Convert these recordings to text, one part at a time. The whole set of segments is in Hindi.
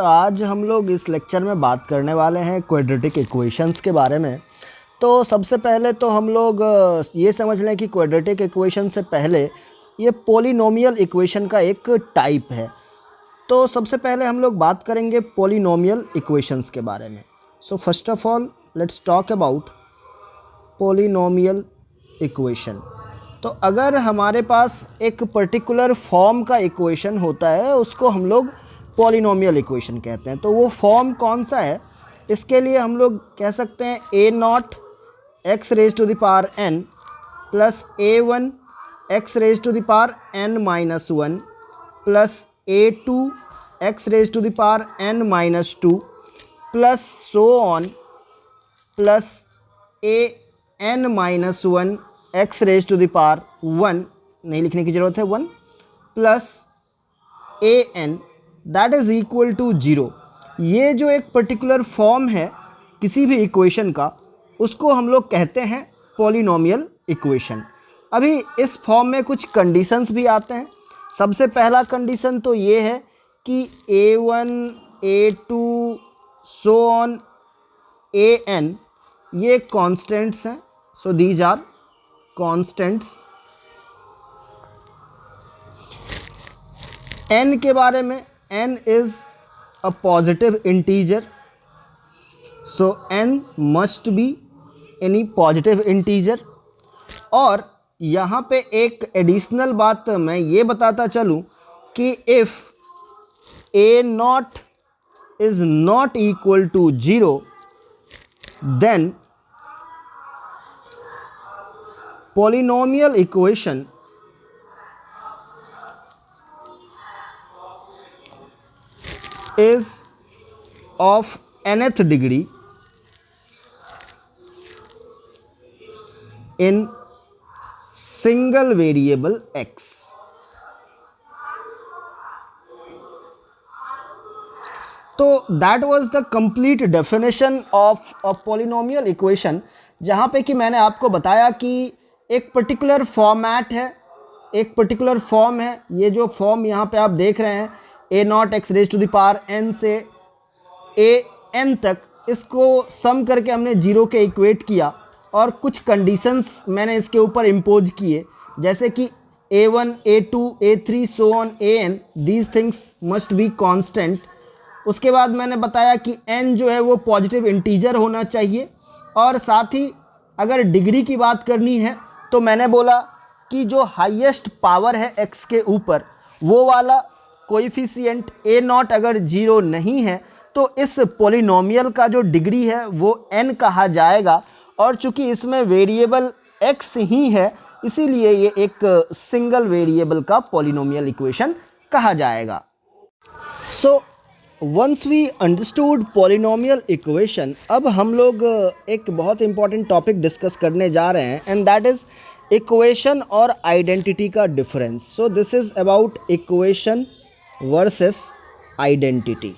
आज हम लोग इस लेक्चर में बात करने वाले हैं क्वाड्रेटिक इक्वेशंस के बारे में। तो सबसे पहले तो हम लोग ये समझ लें कि क्वाड्रेटिक इक्वेशन से पहले ये पॉलिनोमियल इक्वेशन का एक टाइप है। तो सबसे पहले हम लोग बात करेंगे पॉलिनोमियल इक्वेशंस के बारे में। So first of all let's talk about polynomial equation. तो अगर हमारे पास एक पर्टिकुलर फॉर्म का इक्वेशन होता है उसको हम लोग पॉलिनोमियल इक्वेशन कहते हैं। तो वो फॉर्म कौन सा है, इसके लिए हम लोग कह सकते हैं a0 x raise to the power n plus a1 x raise to the power n minus 1 plus a2 x raise to the power n minus 2 plus so on plus an minus 1 x raise to the power 1, नहीं लिखने की ज़रूरत है 1, plus an that is equal to 0। ये जो एक पर्टिकुलर फॉर्म है किसी भी इक्वेशन का उसको हम लोग कहते हैं पॉलिनोमियल इक्वेशन। अभी इस फॉर्म में कुछ कंडीशंस भी आते हैं। सबसे पहला कंडीशन तो ये है कि a1 a2 so on an ये कॉन्स्टेंट्स हैं। So these are constants. n के बारे में n is a positive integer, so n must be any positive integer। और यहाँ पे एक एडिशनल बात मैं ये बताता चलूँ कि if a0 is not equal to 0 then polynomial equation is of nth degree in single variable x। तो that was the complete definition of a polynomial equation, जहाँ पे कि मैंने आपको बताया कि एक पर्टिकुलर फॉर्मेट है, एक पर्टिकुलर फॉर्म है। ये जो फॉर्म यहाँ पे आप देख रहे हैं a0 x raise to the power n से an तक, इसको सम करके हमने 0 के इक्वेट किया और कुछ कंडीशंस मैंने इसके ऊपर इम्पोज किए, जैसे कि a1 a2 a3 so on an these things must be constant. उसके बाद मैंने बताया कि n जो है वो पॉजिटिव इंटीजर होना चाहिए, और साथ ही अगर डिग्री की बात करनी है तो मैंने बोला कि जो हाईएस्ट पावर है x के ऊपर वो वाला कोएफिशिएंट a0 अगर 0 नहीं है तो इस पॉलिनोमियल का जो डिग्री है वो n कहा जाएगा। और चूंकि इसमें वेरिएबल x ही है इसीलिए ये एक सिंगल वेरिएबल का पॉलिनोमियल इक्वेशन कहा जाएगा। So once we understood polynomial equation, अब हम लोग एक बहुत इंपॉर्टेंट टॉपिक डिस्कस करने जा रहे हैं एंड दैट इज़ इक्वेशन और आइडेंटिटी का difference. So this is about equation versus identity,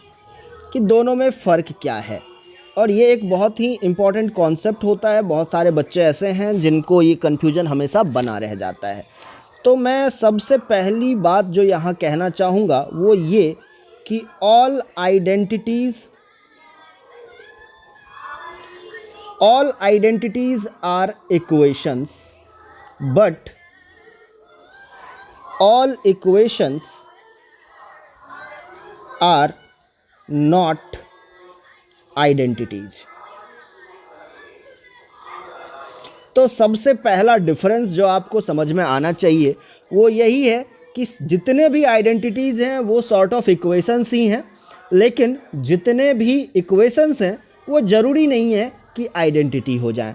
कि दोनों में फ़र्क क्या है। और ये एक बहुत ही इम्पॉर्टेंट कॉन्सेप्ट होता है। बहुत सारे बच्चे ऐसे हैं जिनको ये कन्फ्यूजन हमेशा बना रह जाता है। तो मैं सबसे पहली बात जो यहाँ कहना चाहूँगा वो ये कि all identities are equations, but all equations are not identities. तो सबसे पहला डिफरेंस जो आपको समझ में आना चाहिए वो यही है कि जितने भी आइडेंटिटीज़ हैं वो सॉर्ट ऑफ इक्वेशंस ही हैं, लेकिन जितने भी इक्वेशंस हैं वो ज़रूरी नहीं है कि आइडेंटिटी हो जाए।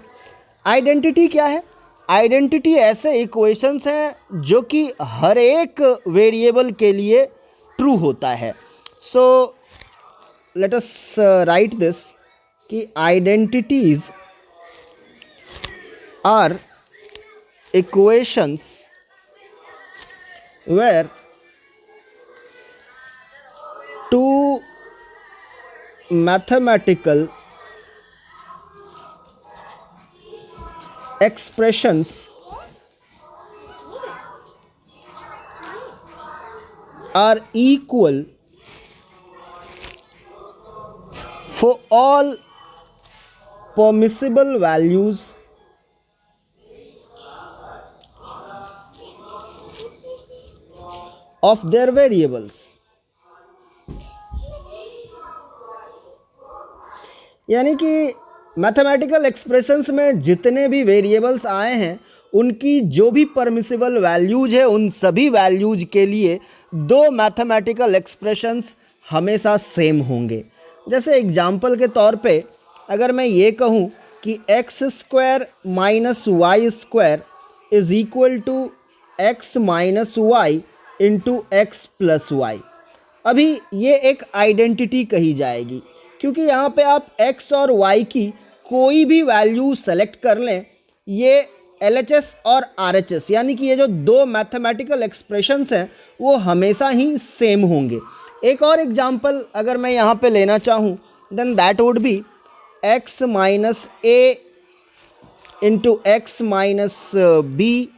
आइडेंटिटी क्या है? आइडेंटिटी ऐसे इक्वेशंस हैं जो कि हर एक वेरिएबल के लिए ट्रू होता है। So let us write this कि identities are equations where two mathematical expressions are equal for all permissible values of their variables। यानी कि मैथमेटिकल एक्सप्रेशंस में जितने भी वेरिएबल्स आए हैं उनकी जो भी परमिसिबल वैल्यूज है उन सभी वैल्यूज के लिए दो मैथमेटिकल एक्सप्रेशंस हमेशा सेम होंगे। जैसे एग्जाम्पल के तौर पे अगर मैं ये कहूँ कि x square minus y square is equal to x minus y into x plus y, अभी ये एक आइडेंटिटी कही जाएगी क्योंकि यहाँ पे आप x और y की कोई भी वैल्यू सेलेक्ट कर लें, ये LHS और RHS यानी कि ये जो दो मैथमेटिकल एक्सप्रेशंस हैं वो हमेशा ही सेम होंगे। एक और एग्जांपल अगर मैं यहाँ पे लेना चाहूँ then that would be x minus a into x minus b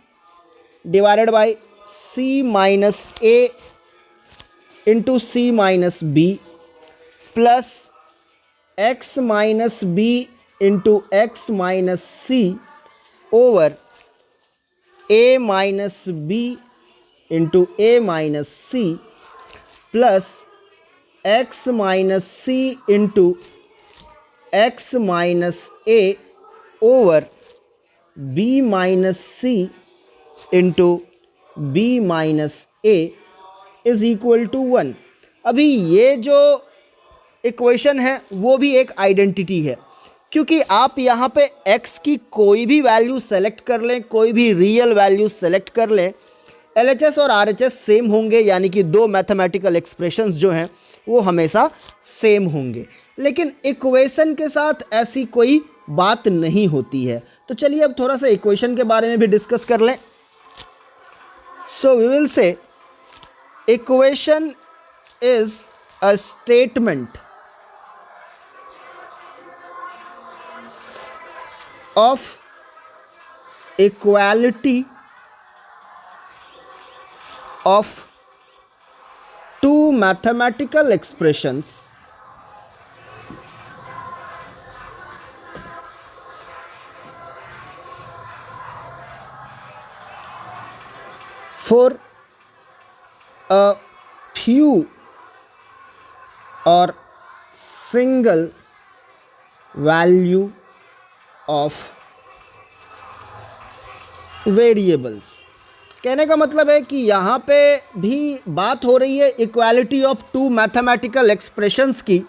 divided by c minus a into c minus b plus x minus b into x minus c over a minus b into a minus c plus x minus c into x minus a over b minus c into b minus a is equal to 1। अभी ये जो इक्वेशन है वो भी एक आइडेंटिटी है क्योंकि आप यहाँ पे x की कोई भी वैल्यू सेलेक्ट कर लें, कोई भी रियल वैल्यू सेलेक्ट कर लें, LHS और RHS सेम होंगे यानी कि दो मैथमेटिकल एक्सप्रेशंस जो हैं वो हमेशा सेम होंगे। लेकिन इक्वेशन के साथ ऐसी कोई बात नहीं होती है। तो चलिए अब थोड़ा सा इक्वेशन के बारे में भी डिस्कस कर लें। So we will say equation is a statement of equality of two mathematical expressions for a few or single value of variables। कहने का मतलब है कि यहाँ पे भी बात हो रही है equality of two mathematical expressions की,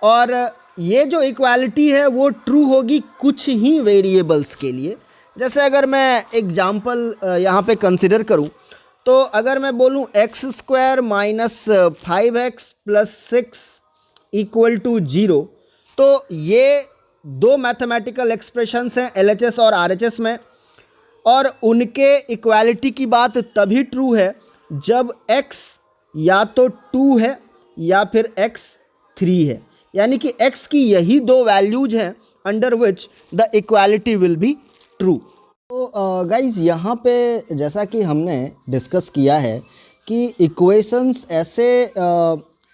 और ये जो इक्वालिटी है वो ट्रू होगी कुछ ही वेरिएबल्स के लिए। जैसे अगर मैं एग्जांपल यहाँ पे कंसिडर करूँ तो अगर मैं बोलूँ x square minus 5x plus 6 equal to 0, तो ये दो मैथमेटिकल एक्सप्रेशंस हैं LHS और RHS में, और उनके इक्वालिटी की बात तभी ट्रू है जब x या तो 2 है या फिर x 3 है, यानी कि x की यही दो वैल्यूज हैं under which the equality will be true. तो गाइज़ यहाँ पे जैसा कि हमने डिस्कस किया है कि इक्वेशंस ऐसे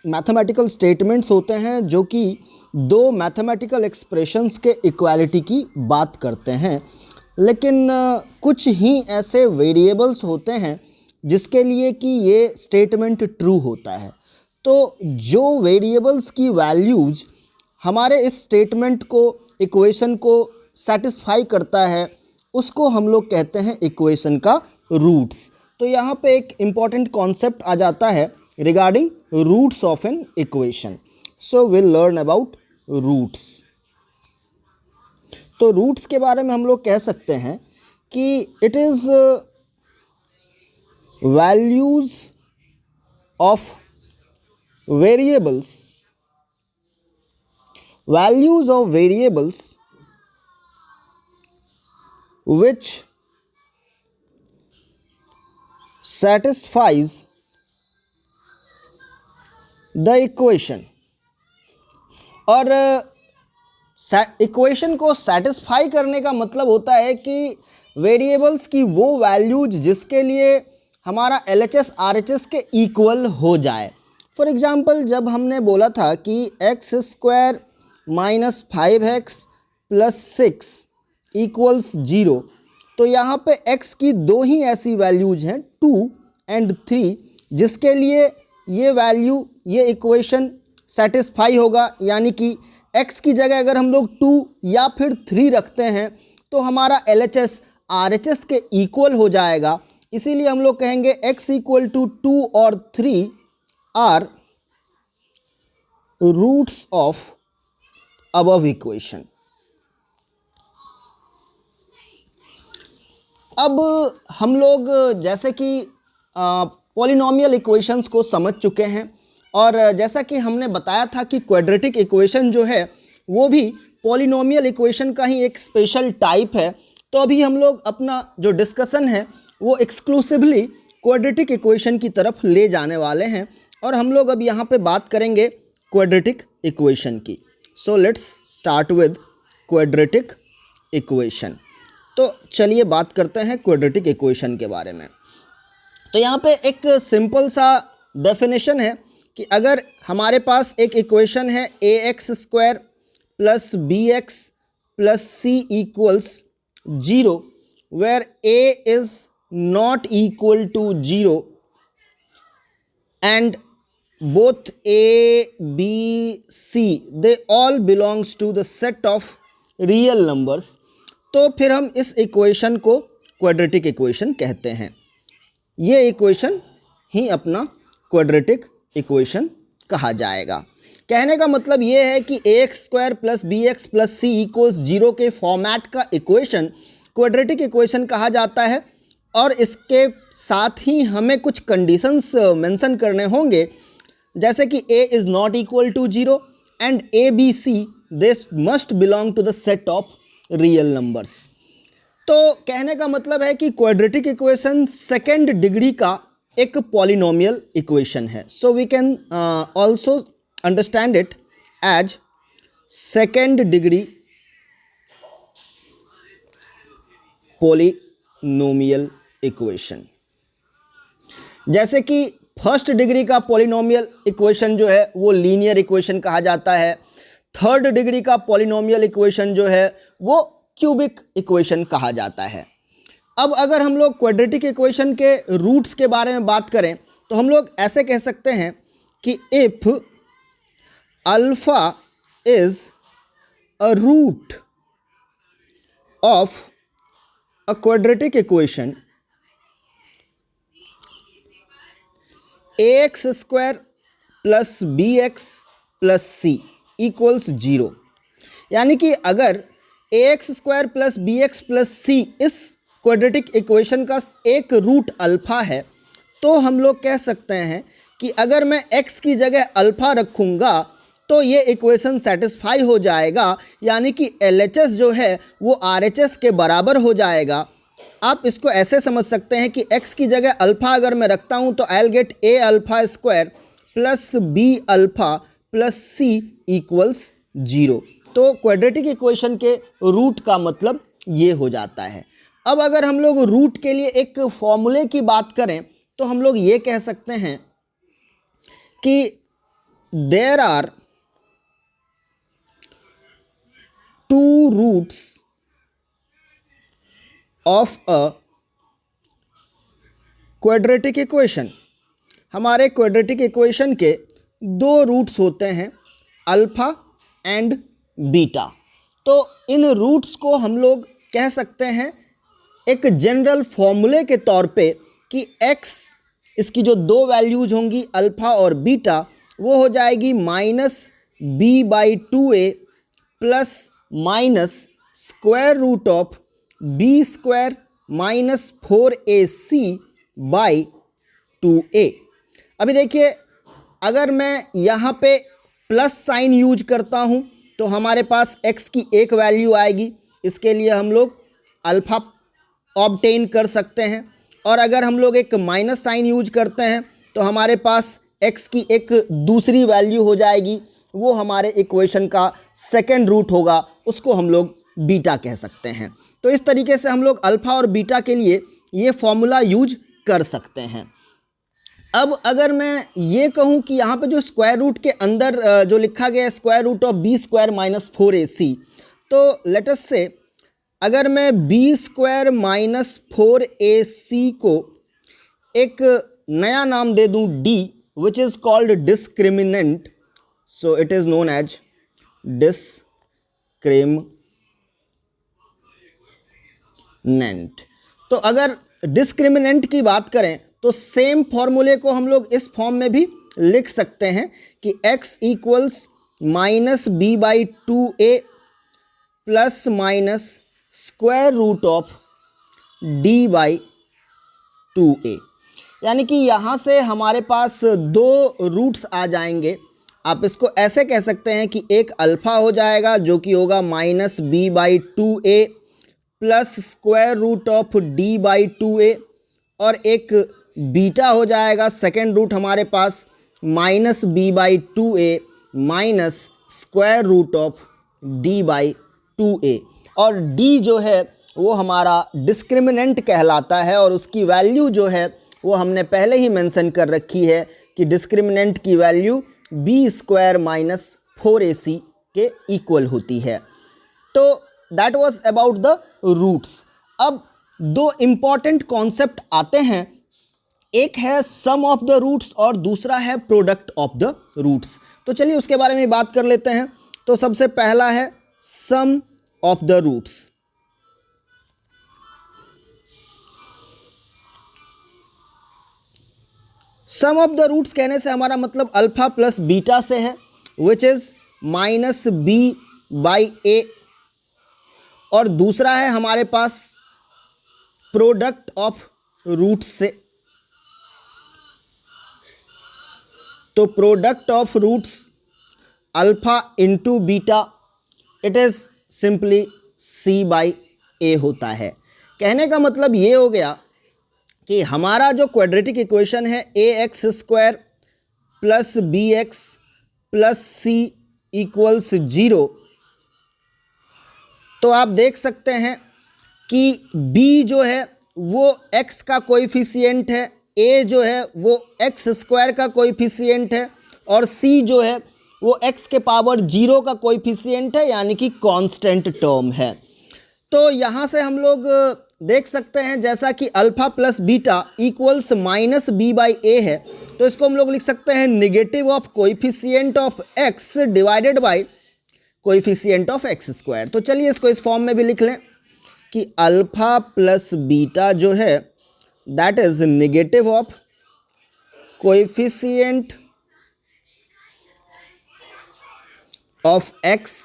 मैथमेटिकल स्टेटमेंट्स होते हैं जो कि दो मैथमेटिकल एक्सप्रेशंस के इक्वालिटी की बात करते हैं, लेकिन कुछ ही ऐसे वेरिएबल्स होते हैं जिसके लिए कि ये स्टेटमेंट ट्रू होता है। तो जो वेरिएबल्स की वैल्यूज हमारे इस स्टेटमेंट को, इक्वेशन को सेटिस्फाई करता है उसको हम लोग कहते हैं इक्वेशन का रूट्स। तो यहाँ पे एक इम्पॉर्टेंट कॉन्सेप्ट आ जाता है regarding roots of an equation. So will learn about roots. तो रूट्स के बारे में हम लोग कह सकते हैं कि it is values of variables which satisfies the equation। और इक्वेशन को सेटिस्फाई करने का मतलब होता है कि वेरिएबल्स की वो वैल्यूज जिसके लिए हमारा LHS RHS के इक्वल हो जाए। फॉर एग्जांपल जब हमने बोला था कि x² minus 5x plus 6 equals 0, तो यहाँ पे x की दो ही ऐसी वैल्यूज हैं 2 एंड 3 जिसके लिए ये वैल्यू ये इक्वेशन सेटिस्फाई होगा। यानी कि x की जगह अगर हम लोग 2 या फिर 3 रखते हैं तो हमारा LHS RHS के इक्वल हो जाएगा। इसीलिए हम लोग कहेंगे x इक्वल टू 2 और 3 are roots of above equation. अब हम लोग जैसे कि पॉलिनोमियल इक्वेशंस को समझ चुके हैं और जैसा कि हमने बताया था कि क्वाड्रेटिक इक्वेशन जो है वो भी पॉलिनोमियल इक्वेशन का ही एक स्पेशल टाइप है। तो अभी हम लोग अपना जो डिस्कशन है वो एक्सक्लूसिवली क्वाड्रेटिक इक्वेशन की तरफ ले जाने वाले हैं और हम लोग अब यहाँ पे बात करेंगे क्वाड्रेटिक इक्वेशन की। So let's start with quadratic equation. तो चलिए बात करते हैं क्वाड्रेटिक इक्वेशन के बारे में। तो यहाँ पे एक सिंपल सा डेफिनेशन है कि अगर हमारे पास एक इक्वेशन है ax² plus bx plus c equals 0 where a is not equal to 0 and both a b c they all belongs to the set of real numbers, तो फिर हम इस इक्वेशन को क्वाड्रेटिक इक्वेशन कहते हैं। ये इक्वेशन ही अपना क्वाड्रेटिक इक्वेशन कहा जाएगा। कहने का मतलब ये है कि ax² plus bx plus c equals 0 के फॉर्मेट का इक्वेशन क्वाड्रेटिक इक्वेशन कहा जाता है। और इसके साथ ही हमें कुछ कंडीशंस मेंशन करने होंगे, जैसे कि a is not equal to 0 and a b c this must belong to the set of real numbers. तो कहने का मतलब है कि क्वाड्रेटिक इक्वेशन सेकेंड डिग्री का एक पॉलिनोमियल इक्वेशन है। So we can also understand it as second degree polynomial equation. जैसे कि फर्स्ट डिग्री का पॉलिनोमियल इक्वेशन जो है वो लीनियर इक्वेशन कहा जाता है। थर्ड डिग्री का पॉलिनोमियल इक्वेशन जो है वो क्यूबिक इक्वेशन कहा जाता है। अब अगर हम लोग क्वाड्रेटिक इक्वेशन के रूट्स के बारे में बात करें तो हम लोग ऐसे कह सकते हैं कि if alpha is a root of a quadratic equation ax² plus bx plus c equals 0, यानी कि अगर ax² plus bx plus c इस क्वाड्रेटिक इक्वेशन का एक रूट अल्फा है, तो हम लोग कह सकते हैं कि अगर मैं x की जगह अल्फा रखूँगा तो ये इक्वेशन सेटिस्फाई हो जाएगा, यानी कि LHS जो है वो RHS के बराबर हो जाएगा। आप इसको ऐसे समझ सकते हैं कि x की जगह अल्फ़ा अगर मैं रखता हूं तो I will get a alpha square plus b alpha plus c equals 0। तो क्वाड्रेटिक इक्वेशन के रूट का मतलब ये हो जाता है। अब अगर हम लोग रूट के लिए एक फॉर्मूले की बात करें तो हम लोग ये कह सकते हैं कि there are two roots of a quadratic equation. हमारे क्वाड्रेटिक इक्वेशन के दो रूट्स होते हैं, अल्फा एंड बीटा। तो इन रूट्स को हम लोग कह सकते हैं एक जनरल फॉर्मूले के तौर पे कि x, इसकी जो दो वैल्यूज होंगी अल्फा और बीटा, वो हो जाएगी -b/2a plus minus square root of b² minus 4ac/2a। अभी देखिए, अगर मैं यहाँ पे प्लस साइन यूज करता हूँ तो हमारे पास x की एक वैल्यू आएगी, इसके लिए हम लोग अल्फ़ा ऑब्टेन कर सकते हैं। और अगर हम लोग एक माइनस साइन यूज करते हैं तो हमारे पास x की एक दूसरी वैल्यू हो जाएगी, वो हमारे इक्वेशन का सेकेंड रूट होगा, उसको हम लोग बीटा कह सकते हैं। तो इस तरीके से हम लोग अल्फ़ा और बीटा के लिए ये फॉर्मूला यूज कर सकते हैं। अब अगर मैं ये कहूँ कि यहाँ पे जो स्क्वायर रूट के अंदर जो लिखा गया है square root of b square minus 4ac, तो लेट अस से अगर मैं बी स्क्वायर माइनस 4ac को एक नया नाम दे दूँ d, which is called discriminant, so it is known as discriminant. तो अगर डिस्क्रिमिनेंट की बात करें तो सेम फॉर्मूले को हम लोग इस फॉर्म में भी लिख सकते हैं कि x equals minus B by 2a plus minus square root of d by 2a। यानी कि यहाँ से हमारे पास दो रूट्स आ जाएंगे। आप इसको ऐसे कह सकते हैं कि एक अल्फ़ा हो जाएगा जो कि होगा minus B by 2a plus square root of d by 2a, और एक बीटा हो जाएगा सेकेंड रूट हमारे पास minus B by 2a minus square root of d by 2a। और d जो है वो हमारा डिस्क्रिमिनेंट कहलाता है, और उसकी वैल्यू जो है वो हमने पहले ही मेंशन कर रखी है कि डिस्क्रिमिनेंट की value B square minus 4ac के इक्वल होती है। तो that was about the roots. अब दो इम्पॉर्टेंट कॉन्सेप्ट आते हैं, एक है सम ऑफ द रूट्स और दूसरा है प्रोडक्ट ऑफ द रूट्स। तो चलिए उसके बारे में बात कर लेते हैं। तो सबसे पहला है sum of the roots. Sum of the roots कहने से हमारा मतलब अल्फा प्लस बीटा से है, which is minus B by A, और दूसरा है हमारे पास प्रोडक्ट ऑफ रूट्स से। तो product of roots alpha into beta, it is simply c by A होता है। कहने का मतलब ये हो गया कि हमारा जो क्वाड्रेटिक इक्वेशन है ax square plus B X plus C equals 0, तो आप देख सकते हैं कि b जो है वो x का कोएफिशिएंट है, a जो है वो x स्क्वायर का कोएफिशिएंट है, और c जो है वो x के पावर 0 का कोएफिशिएंट है, यानी कि कांस्टेंट टर्म है। तो यहाँ से हम लोग देख सकते हैं जैसा कि alpha plus beta equals minus B by A है, तो इसको हम लोग लिख सकते हैं negative of coefficient of x divided by coefficient of x square. तो चलिए इसको इस फॉर्म में भी लिख लें कि अल्फा प्लस बीटा जो है that is negative of coefficient of x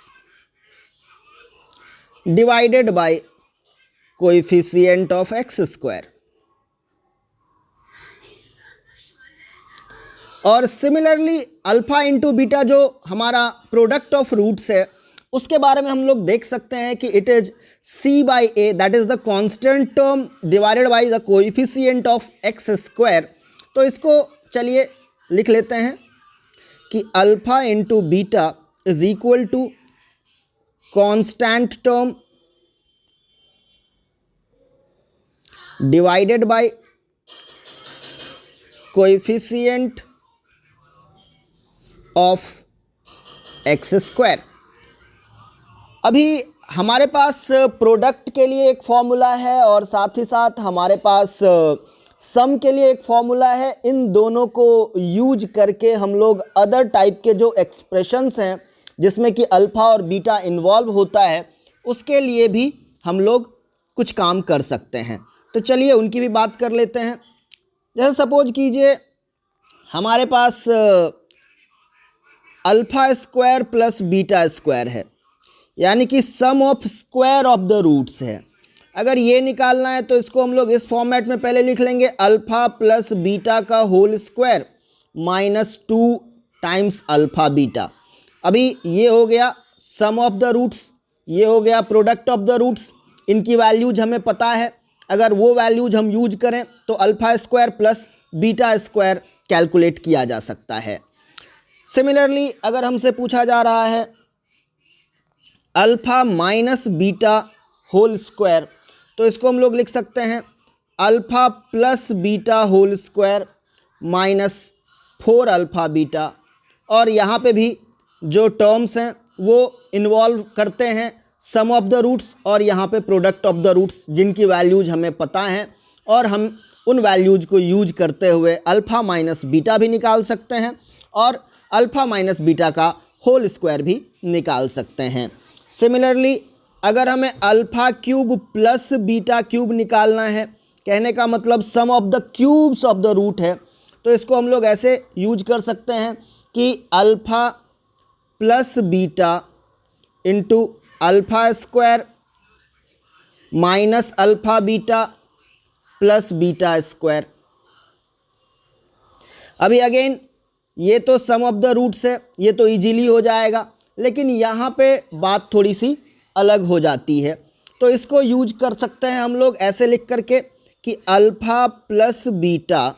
divided by coefficient of x square. और सिमिलरली अल्फा इंटू बीटा जो हमारा प्रोडक्ट ऑफ रूट्स है उसके बारे में हम लोग देख सकते हैं कि it is c by a, that is the constant term divided by the coefficient of x square. तो इसको चलिए लिख लेते हैं कि alpha into beta is equal to constant term divided by coefficient of x square. अभी हमारे पास प्रोडक्ट के लिए एक फॉर्मूला है और साथ ही साथ हमारे पास सम के लिए एक फॉर्मूला है। इन दोनों को यूज करके हम लोग अदर टाइप के जो एक्सप्रेशंस हैं जिसमें कि अल्फ़ा और बीटा इन्वॉल्व होता है उसके लिए भी हम लोग कुछ काम कर सकते हैं। तो चलिए उनकी भी बात कर लेते हैं। जैसे सपोज कीजिए हमारे पास alpha square plus beta square है, यानी कि sum of square of the roots है। अगर ये निकालना है तो इसको हम लोग इस फॉर्मेट में पहले लिख लेंगे, अल्फ़ा प्लस बीटा का whole square minus 2 times alpha beta. अभी ये हो गया सम ऑफ द रूट्स, ये हो गया प्रोडक्ट ऑफ द रूट्स। इनकी वैल्यूज हमें पता है, अगर वो वैल्यूज हम यूज करें तो alpha square plus beta square calculate किया जा सकता है। सिमिलरली अगर हमसे पूछा जा रहा है alpha minus beta whole square, तो इसको हम लोग लिख सकते हैं alpha plus beta whole square minus 4 alpha beta. और यहाँ पे भी जो टर्म्स हैं वो इन्वॉल्व करते हैं सम ऑफ द रूट्स और यहाँ पे प्रोडक्ट ऑफ द रूट्स, जिनकी वैल्यूज हमें पता हैं और हम उन वैल्यूज को यूज करते हुए अल्फ़ा माइनस बीटा भी निकाल सकते हैं और अल्फ़ा माइनस बीटा का होल स्क्वायर भी निकाल सकते हैं। सिमिलरली अगर हमें alpha cube plus beta cube निकालना है, कहने का मतलब sum of the cubes of the root है, तो इसको हम लोग ऐसे यूज कर सकते हैं कि alpha plus beta into alpha square minus alpha beta plus beta square. अभी अगेन ये तो सम ऑफ द रूट्स है, ये तो इजीली हो जाएगा, लेकिन यहाँ पे बात थोड़ी सी अलग हो जाती है। तो इसको यूज कर सकते हैं हम लोग ऐसे लिख करके कि अल्फ़ा प्लस बीटा,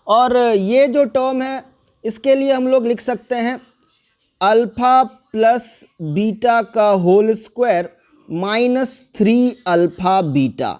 और ये जो टर्म है इसके लिए हम लोग लिख सकते हैं अल्फ़ा प्लस बीटा का whole square minus 3 alpha beta.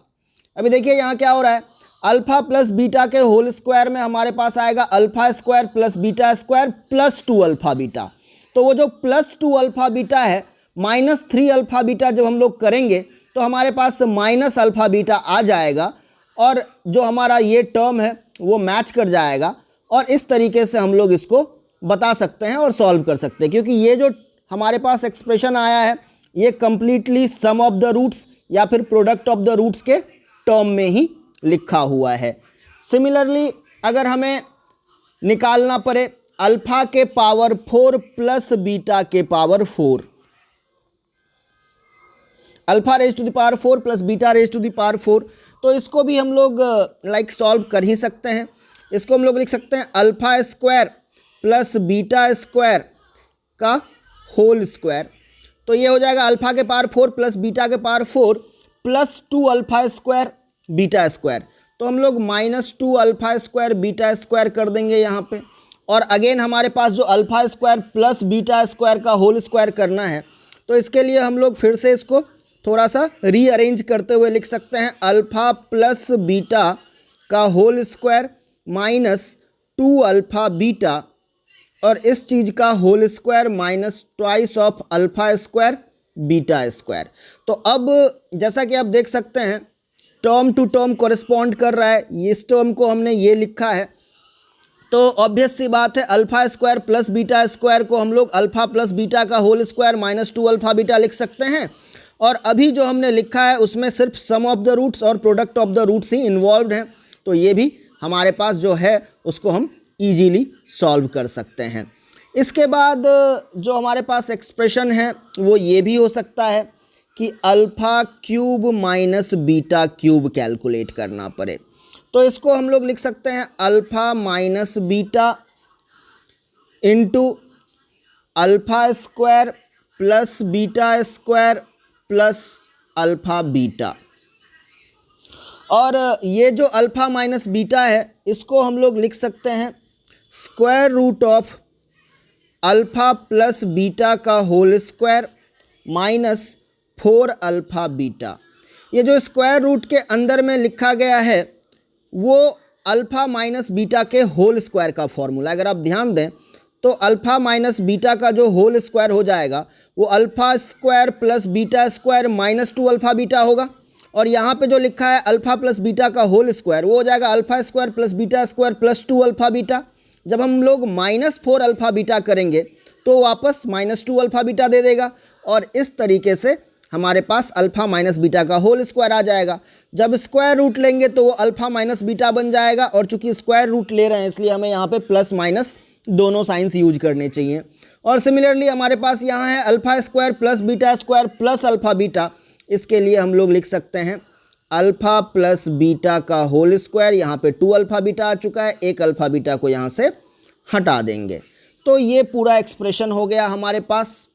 अभी देखिए यहाँ क्या हो रहा है, अल्फ़ा प्लस बीटा के होल स्क्वायर में हमारे पास आएगा alpha square plus beta square plus 2 alpha beta. तो वो जो प्लस 2 अल्फ़ा बीटा है माइनस 3 अल्फ़ा बीटा जब हम लोग करेंगे तो हमारे पास माइनस अल्फ़ा बीटा आ जाएगा और जो हमारा ये टर्म है वो मैच कर जाएगा। और इस तरीके से हम लोग इसको बता सकते हैं और सॉल्व कर सकते हैं, क्योंकि ये जो हमारे पास एक्सप्रेशन आया है ये completely sum of the roots या फिर प्रोडक्ट ऑफ द रूट्स के टर्म में ही लिखा हुआ है। सिमिलरली अगर हमें निकालना पड़े अल्फ़ा के पावर 4 प्लस बीटा के power 4, alpha raise to the power 4 plus beta raise to the power 4, तो इसको भी हम लोग सॉल्व कर ही सकते हैं। इसको हम लोग लिख सकते हैं alpha square plus beta square का होल स्क्वायर। तो ये हो जाएगा अल्फ़ा के पावर 4 प्लस बीटा के power 4 plus 2 alpha square beta square. तो हम लोग minus 2 alpha square beta square कर देंगे यहाँ पे। और अगेन हमारे पास जो alpha square plus beta square का होल स्क्वायर करना है, तो इसके लिए हम लोग फिर से इसको थोड़ा सा रीअरेंज करते हुए लिख सकते हैं अल्फ़ा प्लस बीटा का whole square minus 2 alpha beta, और इस चीज़ का whole square minus twice of alpha square beta square. तो अब जैसा कि आप देख सकते हैं टर्म टू टर्म कॉरेस्पॉन्ड कर रहा है, इस टर्म को हमने ये लिखा है, तो ऑब्वियस सी बात है alpha square plus beta square को हम लोग अल्फ़ा प्लस बीटा का whole square minus 2 alpha beta लिख सकते हैं। और अभी जो हमने लिखा है उसमें सिर्फ सम ऑफ द रूट्स और प्रोडक्ट ऑफ द रूट्स ही इन्वॉल्व हैं, तो ये भी हमारे पास जो है उसको हम इजीली सॉल्व कर सकते हैं। इसके बाद जो हमारे पास एक्सप्रेशन है वो ये भी हो सकता है कि alpha cube minus beta cube calculate करना पड़े, तो इसको हम लोग लिख सकते हैं alpha minus beta into alpha square plus beta square plus alpha beta. और ये जो अल्फ़ा माइनस बीटा है इसको हम लोग लिख सकते हैं square root of alpha plus beta का whole square minus 4 alpha beta. ये जो स्क्वायर रूट के अंदर में लिखा गया है वो अल्फ़ा माइनस बीटा के होल स्क्वायर का फॉर्मूला, अगर आप ध्यान दें तो अल्फ़ा माइनस बीटा का जो होल स्क्वायर हो जाएगा वो alpha square plus beta square minus 2 alpha beta होगा। और यहाँ पे जो लिखा है अल्फ़ा प्लस बीटा का होल स्क्वायर वो हो जाएगा alpha square plus beta square plus 2 alpha beta. जब हम लोग माइनस 4 अल्फ़ा बीटा करेंगे तो वापस माइनस 2 अल्फ़ा बीटा दे देगा, और इस तरीके से हमारे पास अल्फ़ा माइनस बीटा का होल स्क्वायर आ जाएगा। जब स्क्वायर रूट लेंगे तो वो अल्फ़ा माइनस बीटा बन जाएगा, और चूंकि स्क्वायर रूट ले रहे हैं इसलिए हमें यहाँ पे प्लस माइनस दोनों साइंस यूज करने चाहिए। और सिमिलरली हमारे पास यहाँ है alpha square plus beta square plus alpha beta, इसके लिए हम लोग लिख सकते हैं अल्फ़ा प्लस बीटा का होल स्क्वायर। यहाँ पे 2 अल्फ़ा बीटा आ चुका है, 1 अल्फ़ा बीटा को यहाँ से हटा देंगे, तो ये पूरा एक्सप्रेशन हो गया हमारे पास।